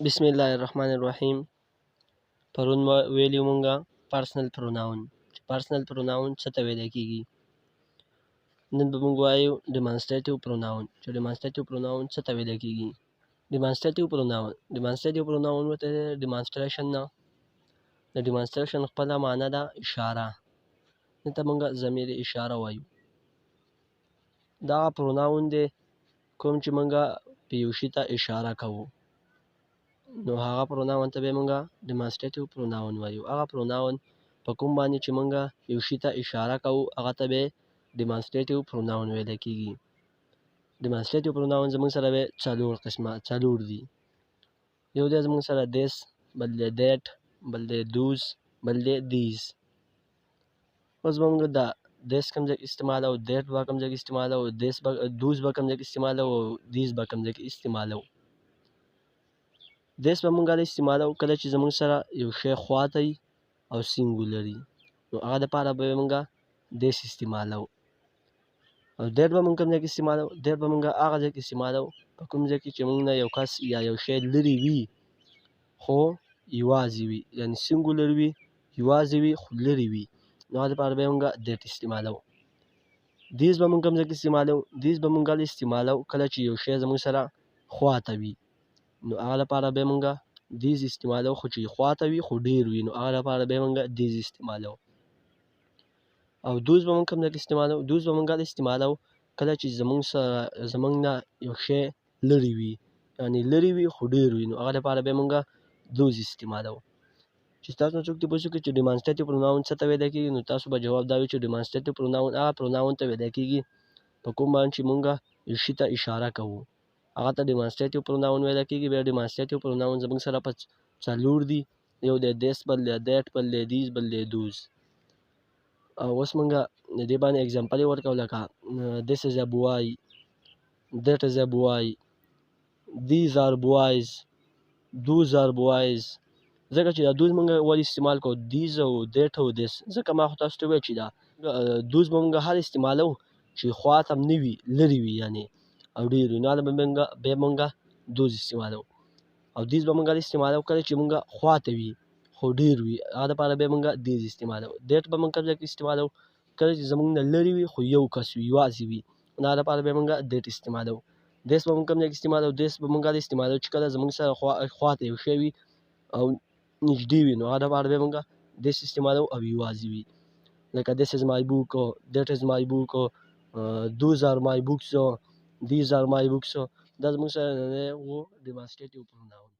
بسم الله الرحمن الرحیم. پرون ویلیو مونږه پرسنل پروناون. پرسنل پروناون څه ته ویل کیږي؟ نن به مونږ وایو ډیمانسټریټیو پروناون. چې ډیمانسټریټیو پروناون څه ته ویل کیږي؟ ډیمانسټریټیو پروناون ورته ډیمانسټریشن نه. د ډیمانسټریشن خپله معنی ده اشاره. دلته مونږه ضمیر اشاره وایو. دا پروناون دی کوم چې مونږه په یو شي ته اشاره کوو، نو هغه پروناون ته به مونږه ډیمانسټریټیو پروناون وایو. هغه پروناون په کوم باندې چې مونږه یو شي ته اشاره کوو هغه ته به ډیمانسټریټیو پروناون ویل کیږي. ډیمانسټریټیو پروناون زموږ سره به څلور دي. یو دی زموږ سره دیس، بل دی دیټ، بل دی دوز، بل دی دیز. اوس به مونږ د دیس کوم ځای کې استعمالوو، دیټ به کوم ځای کې استعمالوو، دوز به کوم ځای کې استعمالوو، دیز به کوم ځای کې استعمالوو. دیس به مونږ استعمالوو کله چې زموږ سره یو شی خواته وي او سینګولر وي، نو هغه دپاره به مونږه دیس استعمالوو. او دیټ به مونږ کوم ځای کې استعمالوو؟ دیټ به مونږ هغه ځای کې استعمالوو په کوم ځای کې چې مونږ نه یو کس یا یو شی لرې وي خو یوازې وي، یعنې سینګولر وي، یوازې وي خو لرې وي، نو هغه دپاره به مونږه دیټ استعمالوو. دیز به مونږ کوم ځای کې استعمالوو؟ دیز به مونږ استعمالوو کله چې یو شی زموږ سره خواته وي، نو هغه لپاره به مونږه دیز استعمالوو. خو چې خواته وي خو ډیر وي، نو هغه لپاره به مونږه دیز استعمالوو. او دوز به مونږ کوم ځای کې استعمالوو؟ دوز به مونږ استعمالوو کله چې زمونږ نه یو شی لرې وي، یعنې لرې وي خو ډیر وي، نو هغه لپاره به مونږه دوز استعمالوو. چې تاسو نه څوک تپوس وکړي چې ډیمانسټریټیو پروناون څه ته ویل کیږي، نو تاسو به جواب دا وي چې ډیمانسټریټیو پروناون هغه پروناون ته ویل کیږي په کوم باندې چې مونږه یو شي ته اشاره کوو، هغه ته ډیمانسټریټیو پروناون ویل کیږي. بیا ډیمانسټریټیو پروناون زموږ سره په څلور دي. یو دی دیس، بل دی دیټ، بل دی دیز، بل دی دوز. او اوس مونږه د دې باندې اګزامپل یې ورکړو، لکه this is a boy, that is a boy, these are boys, those are boys. ځکه چې دا دوز مونږ ولې استعمال کوو؟ دیز او دیټ او دیس، ځکه ما خو تاسو ته وویل چې دا دوز به مونږ هر استعمالوو چې خواته هم نه وي، لرې وي یعنې او ډېر وي، نو هلته به مونږه دوز استعمالوو. او دیز به مونږ استعمالوو کله چې مونږه خواته وي خو ډېر وي، هغه دپاره به مونږه دیز استعمالوو. دیټ به مونږ کوم ځای کې استعمالوو؟ کله چې زمونږ نه لرې وي خو یو کس وي، یوازې وي، نو هغه دپاره به مونږه دیټ استعمالوو. دیس به مونږ کوم ځای کې استعمالوو؟ دیس به مونږ استعمالوو چې کله زمونږ سره خواته یو شی وي او نږدې وي، نو هغه دپاره به مونږه دیس استعمالوو او یوازې وي. لکه this is my book، that is my book، those are my books، these are my books. دا زموږ سره نننی و ډیمانسټریټیو پروناون.